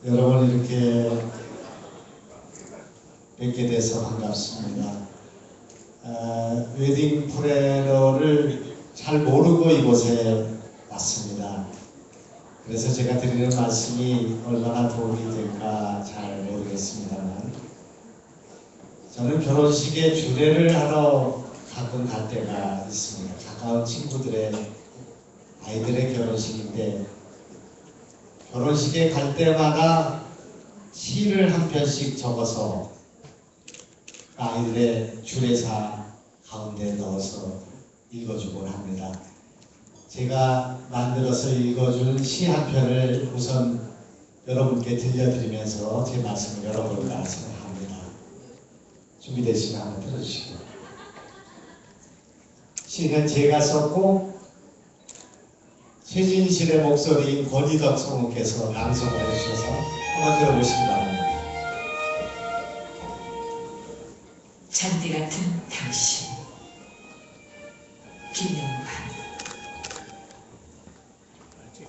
여러분 이렇게 뵙게 돼서 반갑습니다. 웨딩 플래너를 잘 모르고 이곳에 왔습니다. 그래서 제가 드리는 말씀이 얼마나 도움이 될까 잘 모르겠습니다만, 저는 결혼식에 주례를 하러 가끔 갈 때가 있습니다. 가까운 친구들의 아이들의 결혼식인데, 결혼식에 갈 때마다 시를 한 편씩 적어서 아이들의 주례사 가운데 넣어서 읽어주곤 합니다. 제가 만들어서 읽어준 시 한 편을 우선 여러분께 들려드리면서 제 말씀을 열어볼까 생각합니다. 준비되시면 한번 들어주시고. 시는 제가 썼고 최진실의 목소리인 권희덕 성우께서 낭송을 해주셔서 한번 들어보시기 바랍니다. 잔디 같은 당신, 김영환.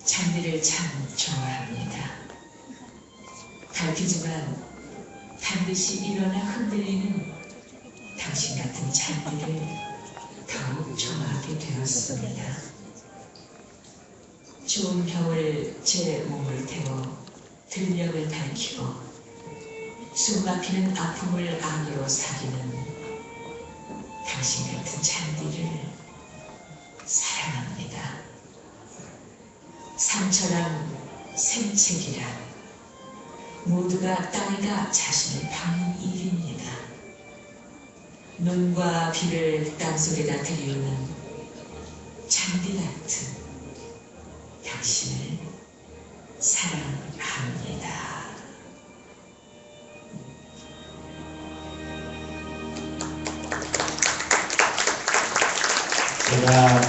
잔디를 참 좋아합니다. 가르치지만 반드시 일어나 흔들리는 당신 같은 잔디를 더욱 좋아하게 되었습니다. 좋은 겨울 제 몸을 태워 들녘을 밝히고 숨막히는 아픔을 안으로 사귀는 당신 같은 잔디를 사랑합니다. 상처란 생책이란 모두가 따위가 자신을 박는 일입니다. 눈과 비를 땅속에다 들이우는 잔디 같은 당신을 사랑합니다. 제가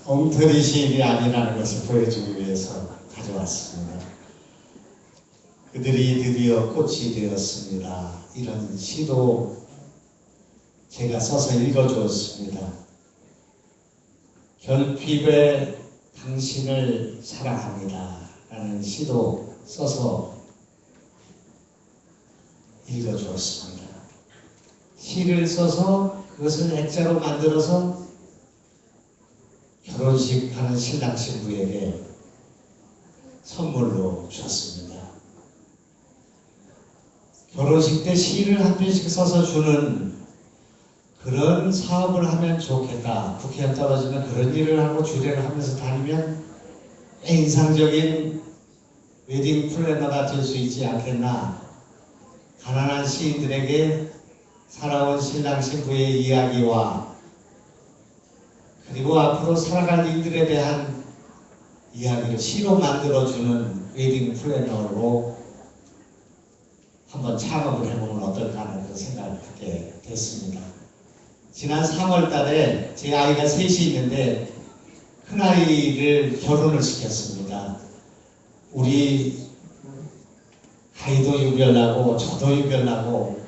엉터리 시인이 아니라는 것을 보여주기 위해서 가져왔습니다. 그들이 드디어 꽃이 되었습니다. 이런 시도 제가 써서 읽어주었습니다. 결핍에 당신을 사랑합니다 라는 시도 써서 읽어주었습니다. 시를 써서 그것을 액자로 만들어서 결혼식 하는 신랑 신부에게 선물로 줬습니다. 결혼식 때 시를 한 편씩 써서 주는 그런 사업을 하면 좋겠다. 국회의원 떨어지면 그런 일을 하고 주례를 하면서 다니면 인상적인 웨딩 플래너가 될 수 있지 않겠나. 가난한 시인들에게 살아온 신랑 신부의 이야기와 그리고 앞으로 살아갈 일들에 대한 이야기를 시로 만들어주는 웨딩 플래너로 한번 창업을 해보면 어떨까 하는 그런 생각을 갖게 됐습니다. 지난 3월 달에 제 아이가 셋이 있는데 큰아이를 결혼을 시켰습니다. 우리 아이도 유별나고 저도 유별나고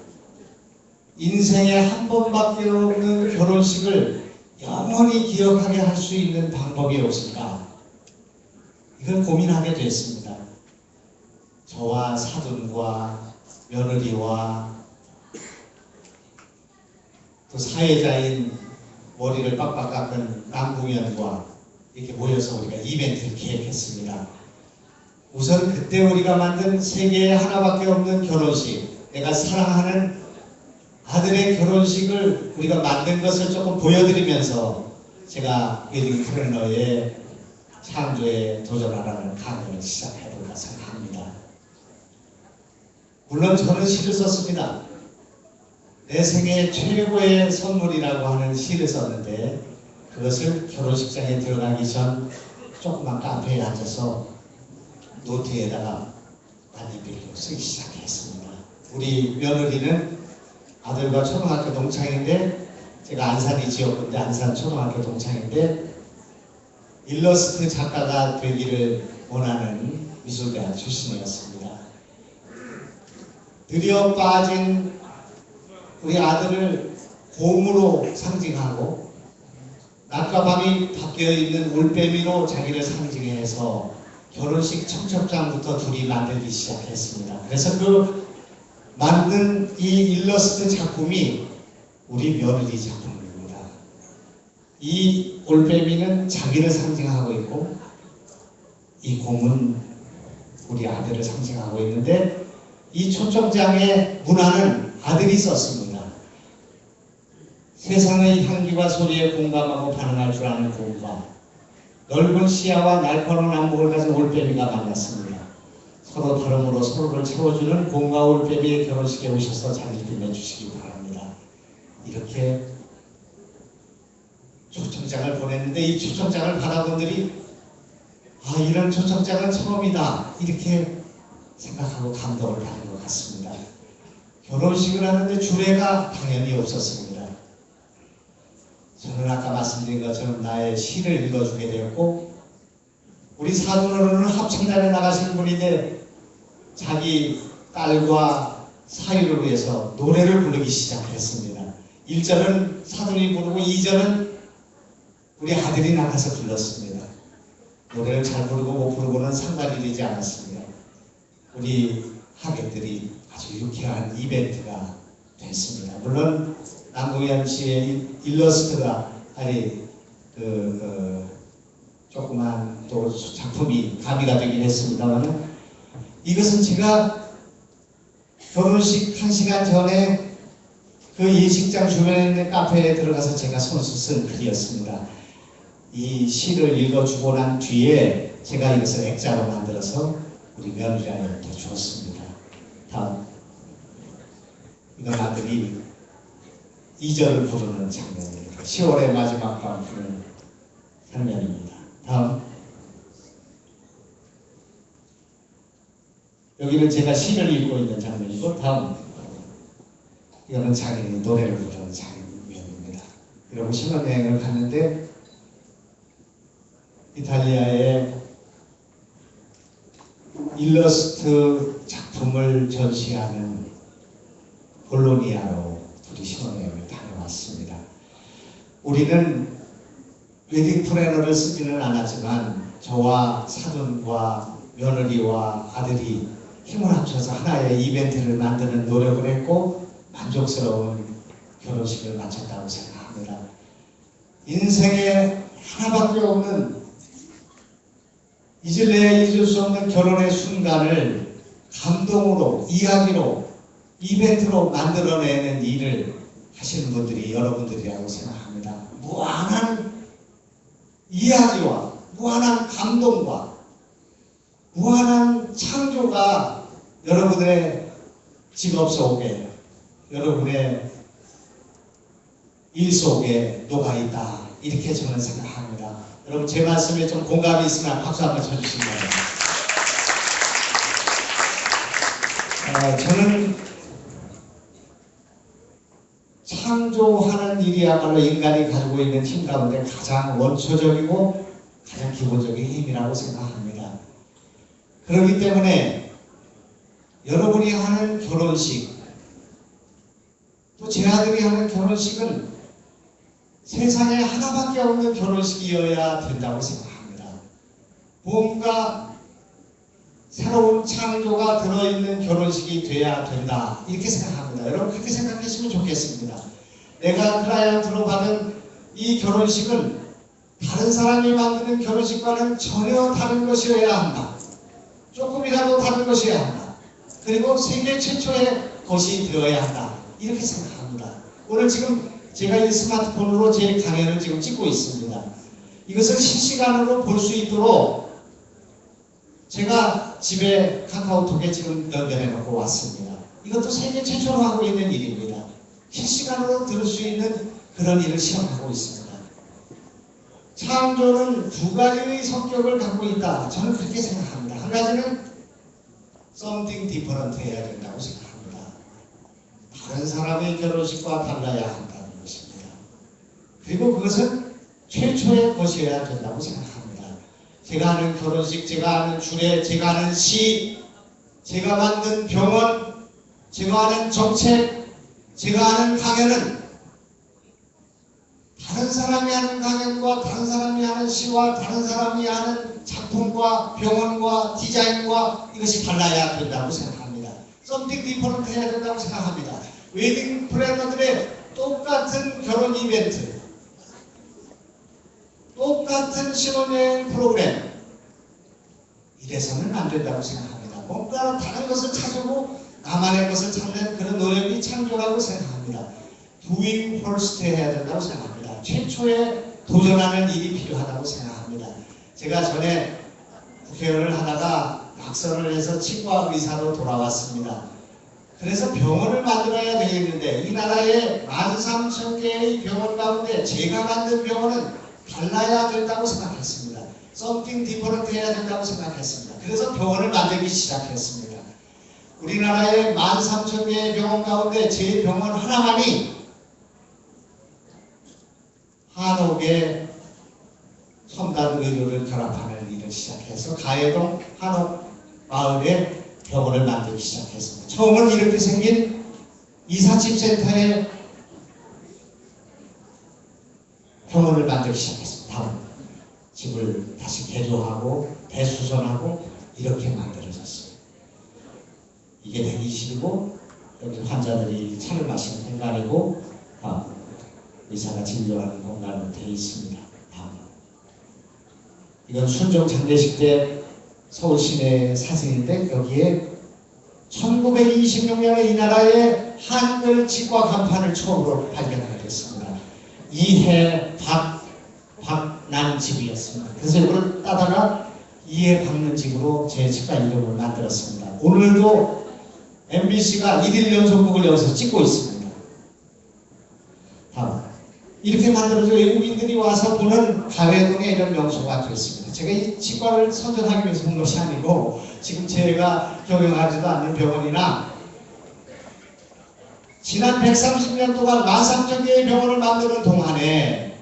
인생에 한 번밖에 없는 결혼식을 영원히 기억하게 할 수 있는 방법이 없을까? 이걸 고민하게 됐습니다. 저와 사돈과 며느리와 또 사회자인 머리를 빡빡 깎은 남궁현과 이렇게 모여서 우리가 이벤트를 기획했습니다. 우선 그때 우리가 만든 세계에 하나밖에 없는 결혼식, 내가 사랑하는 아들의 결혼식을 우리가 만든 것을 조금 보여드리면서 제가 웨딩 플래너의 창조에 도전하라는 강연을 시작해볼까 생각합니다. 물론 저는 시를 썼습니다. 내 생애 최고의 선물이라고 하는 시를 썼는데 그것을 결혼식장에 들어가기 전 조그만 카페에 앉아서 노트에다가 만년필로 쓰기 시작했습니다. 우리 며느리는 아들과 초등학교 동창인데, 제가 안산이 지역군데 안산 초등학교 동창인데 일러스트 작가가 되기를 원하는 미술대학 출신이었습니다. 드디어 빠진 우리 아들을 곰으로 상징하고 낮과 밤이 바뀌어 있는 올빼미로 자기를 상징해서 결혼식 청첩장부터 둘이 만들기 시작했습니다. 그래서 그 만든 이 일러스트 작품이 우리 며느리 작품입니다. 이 올빼미는 자기를 상징하고 있고 이 곰은 우리 아들을 상징하고 있는데 이 초청장의 문화는 아들이 썼습니다. 세상의 향기와 소리에 공감하고 반응할 줄 아는 고우가 넓은 시야와 날카로운 안목을 가진 올빼미가 만났습니다. 서로 다름으로 서로를 채워주는 곰과 올빼미의 결혼식에 오셔서 자리를 빛내주시기 바랍니다. 이렇게 초청장을 보냈는데 이 초청장을 받아본 분들이 이런 초청장은 처음이다 이렇게 생각하고 감동을 받은 것 같습니다. 결혼식을 하는데 주례가 당연히 없었습니다. 저는 아까 말씀드린 것처럼 나의 시를 읽어주게 되었고 우리 사돈어른은 합창단에 나가신 분인데 자기 딸과 사위를 위해서 노래를 부르기 시작했습니다. 1절은 사돈이 부르고 2절은 우리 아들이 나가서 불렀습니다. 노래를 잘 부르고 못 부르고는 상관이 되지 않았습니다. 우리 하객들이 아주 유쾌한 이벤트가 됐습니다. 물론 남궁현 씨의 일러스트가 조그만 또 작품이 가미가 되긴 했습니다만 이것은 제가 결혼식 1시간 전에 그 예식장 주변에 있는 카페에 들어가서 제가 손수 쓴 글이었습니다. 이 시를 읽어주고 난 뒤에 제가 이것을 액자로 만들어서 우리 며느리한테 주었습니다. 다음 이건 아들이 2절을 부르는 장면입니다. 10월의 마지막 밤 부르는 장면입니다. 다음 여기는 제가 시를 읽고 있는 장면이고 다음 이거는 자기는 노래를 부르는 장면입니다. 여러분 신혼여행을 갔는데 이탈리아의 일러스트 작품을 전시하는 볼로니아로 둘이 신혼여행을 다녀왔습니다. 우리는 웨딩 플래너를 쓰지는 않았지만 저와 사돈과 며느리와 아들이 힘을 합쳐서 하나의 이벤트를 만드는 노력을 했고 만족스러운 결혼식을 마쳤다고 생각합니다. 인생에 하나밖에 없는 잊을래야 잊을 수 없는 결혼의 순간을 감동으로, 이야기로, 이벤트로 만들어내는 일을 하시는 분들이 여러분들이라고 생각합니다. 무한한 이야기와 무한한 감동과 무한한 창조가 여러분의 직업 속에, 여러분의 일 속에 녹아있다. 이렇게 저는 생각합니다. 여러분 제 말씀에 좀 공감이 있으면 박수 한번 쳐주시기 바랍니다. 저는 창조하는 일이야말로 인간이 가지고 있는 힘 가운데 가장 원초적이고 가장 기본적인 힘이라고 생각합니다. 그렇기 때문에 여러분이 하는 결혼식, 또 제 아들이 하는 결혼식은 세상에 하나밖에 없는 결혼식이어야 된다고 생각합니다. 뭔가 새로운 창조가 들어있는 결혼식이 돼야 된다. 이렇게 생각합니다. 여러분 그렇게 생각하시면 좋겠습니다. 내가 클라이언트로 받은 이 결혼식은 다른 사람이 만드는 결혼식과는 전혀 다른 것이어야 한다. 조금이라도 다른 것이어야 한다. 그리고 세계 최초의 것이 되어야 한다. 이렇게 생각합니다. 오늘 지금 제가 이 스마트폰으로 제 강연을 지금 찍고 있습니다. 이것을 실시간으로 볼 수 있도록 제가 집에 카카오톡에 지금 연결해 놓고 왔습니다. 이것도 세계 최초로 하고 있는 일입니다. 실시간으로 들을 수 있는 그런 일을 시험하고 있습니다. 창조는 두 가지의 성격을 갖고 있다. 저는 그렇게 생각합니다. 한 가지는 something different 해야 된다고 생각합니다. 다른 사람의 결혼식과 달라야 한다는 것입니다. 그리고 그것은 최초의 것이어야 된다고 생각합니다. 제가 하는 결혼식, 제가 하는 주례, 제가 하는 시, 제가 만든 병원, 제가 하는 정책, 제가 하는 강연은 다른 사람이 하는 강연과 다른 사람이 하는 시와 다른 사람이 하는 작품과 병원과 디자인과 이것이 달라야 된다고 생각합니다. 썸띵 디퍼런트 해야 된다고 생각합니다. 웨딩 플래너들의 똑같은 결혼 이벤트, 똑같은 신혼여행 프로그램, 이래서는 안 된다고 생각합니다. 뭔가 다른 것을 찾고 나만의 것을 찾는 그런 노력이 창조라고 생각합니다. Doing first 해야 된다고 생각합니다. 최초에 도전하는 일이 필요하다고 생각합니다. 제가 전에 국회의원을 하다가 낙선을 해서 치과 의사로 돌아왔습니다. 그래서 병원을 만들어야 되겠는데 이 나라에 13,000개의 병원 가운데 제가 만든 병원은 달라야 된다고 생각했습니다. Something different 해야 된다고 생각했습니다. 그래서 병원을 만들기 시작했습니다. 우리나라의 13,000개의 병원 가운데 제 병원 하나만이 한옥에 첨단 의료를 결합하는 일을 시작해서 가해동 한옥 마을에 병원을 만들기 시작했습니다. 처음은 이렇게 생긴 이삿짐센터에 병원을 만들기 시작했습니다. 다음 집을 다시 개조하고 대수선하고 이렇게 만들어졌어요. 이게 대기실이고 여기 환자들이 차를 마시는 공간이고 의사가 진료하는 공간으로 되어 있습니다. 다음. 이건 순종 장례식 때 서울 시내 사진인데 여기에 1926년에 이 나라에 한글 치과 간판을 처음으로 발견하게 됐습니다. 이해 박난 집이었습니다. 그래서 이걸 따다가 이해 박는 집으로 제 치과 이름을 만들었습니다. 오늘도 MBC가 1일 연속극을 여기서 찍고 있습니다. 다음. 이렇게 만들어져 외국인들이 와서 보는 가회동의 이런 명소가 됐습니다. 제가 이 치과를 선전하기 위해서 본 것이 아니고 지금 제가 경영하지도 않는 병원이나 지난 130년 동안 13,000개의 병원을 만드는 동안에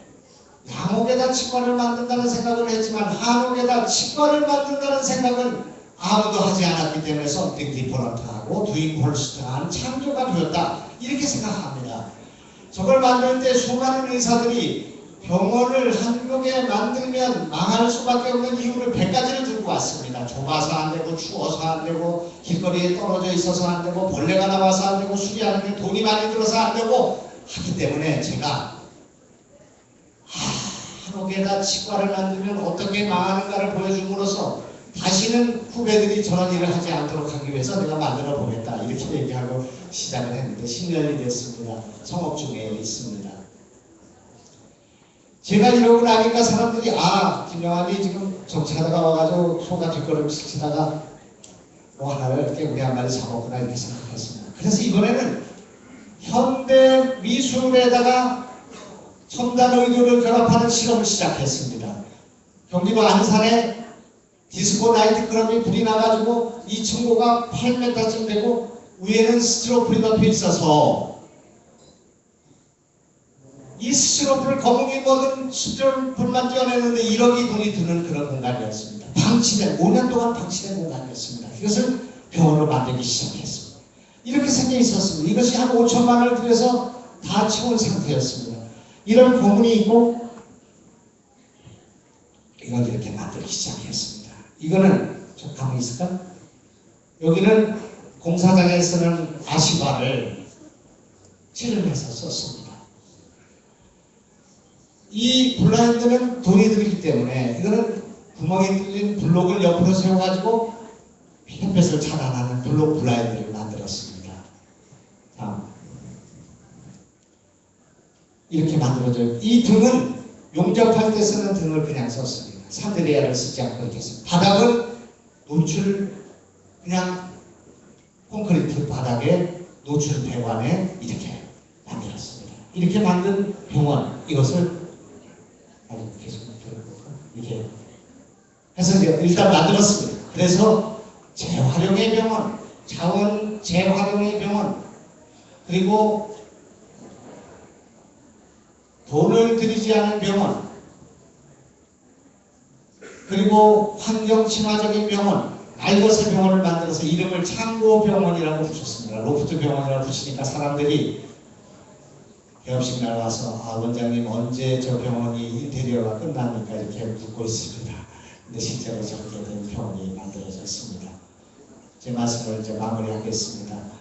양옥에다 치과를 만든다는 생각을 했지만 한옥에다 치과를 만든다는 생각은 아무도 하지 않았기 때문에 Something different하고 Doing first한 창조가 되었다 이렇게 생각합니다. 저걸 만들 때 수많은 의사들이 병원을 한국에 만들면 망할 수밖에 없는 이유를 100가지를 들고 왔습니다. 좁아서 안 되고 추워서 안 되고 길거리에 떨어져 있어서 안 되고 벌레가 나와서 안 되고 수리하는 게 돈이 많이 들어서 안 되고 하기 때문에 제가 한옥에다 치과를 만들면 어떻게 망하는가를 보여줌으로써 다시는 후배들이 저런 일을 하지 않도록 하기 위해서 내가 만들어 보겠다 이렇게 얘기하고 시작을 했는데 10년이 됐습니다. 성업 중에 있습니다. 제가 이러고 나니까 사람들이 김영환이 지금 정치하다가 와가지고 소가 뒷걸음질 치다가 뭐 하나를 깨구리 한 마리 잡았구나 이렇게 생각했습니다. 그래서 이번에는 현대 미술에다가 첨단 의료를 결합하는 실험을 시작했습니다. 경기도 안산에 디스코 나이트 클럽이 불이 나가지고 이 층고가 8m쯤 되고 위에는 스티로폴이 덮여 있어서 이 스티로폴을 거북이 먹은 스티로폴만 떼어내는데 1억이 돈이 드는 그런 공간이었습니다. 5년 동안 방치된 공간이었습니다. 이것을 병원으로 만들기 시작했습니다. 이렇게 생겨 있었습니다. 이것이 한 5천만 원을 들여서 다 채운 상태였습니다. 이런 고문이 있고 이걸 이렇게 만들기 시작했습니다. 이거는 좀 가만히 있을까? 여기는 공사장에 쓰는 아시바를 칠해서 썼습니다. 이 블라인드는 돈이 들기 때문에 이거는 구멍이 뚫린 블록을 옆으로 세워가지고 햇볕을 차단하는 블록 블라인드를 만들었습니다. 이렇게 만들어져요. 이 등은 용접할 때 쓰는 등을 그냥 썼습니다. 산드리아를 쓰지 않고 이렇게 했습니다. 바닥은 노출 그냥 콘크리트 바닥에 노출 배관에 이렇게 만들었습니다. 이렇게 만든 병원 이것을 계속 이렇게 해서 일단 만들었습니다. 그래서 재활용의 병원, 자원 재활용의 병원, 그리고 돈을 들이지 않은 병원, 그리고 환경 친화적인 병원, 날것의 병원을 만들어서 이름을 창고병원이라고 붙였습니다. 로프트 병원이라고 붙이니까 사람들이 개업식 날 와서 원장님 언제 저 병원이 인테리어가 끝납니까? 이렇게 묻고 있습니다. 근데 실제로 저렇게 된 병원이 만들어졌습니다. 제 말씀을 이제 마무리하겠습니다.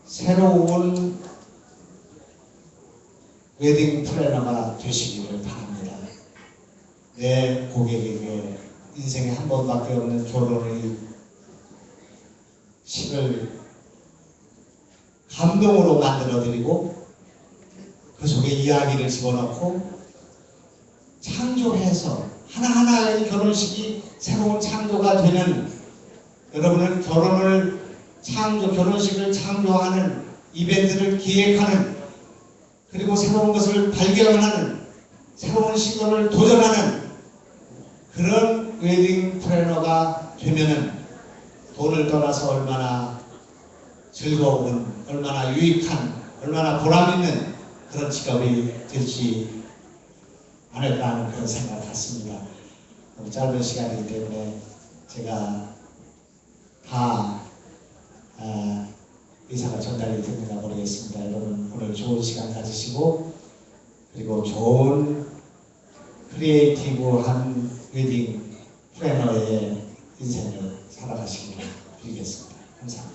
새로운 웨딩 플래너가 되시기를 바랍니다. 내 고객에게 인생에 한 번밖에 없는 결혼의 식을 감동으로 만들어드리고 그 속에 이야기를 집어넣고 창조해서 하나하나의 결혼식이 새로운 창조가 되는, 여러분은 결혼식을 창조하는, 이벤트를 기획하는, 그리고 새로운 것을 발견하는, 새로운 시도를 도전하는 그런 웨딩 플래너가 되면은 돈을 떠나서 얼마나 즐거운, 얼마나 유익한, 얼마나 보람있는 그런 직업이 될지 않을까 하는 그런 생각을 갖습니다. 너무 짧은 시간이기 때문에 제가 다 의사가 전달이 됐는가 모르겠습니다. 여러분 오늘 좋은 시간 가지시고, 그리고 좋은 크리에이티브한 웨딩 플래너의 인생을 살아가시기를 빌겠습니다. 감사합니다.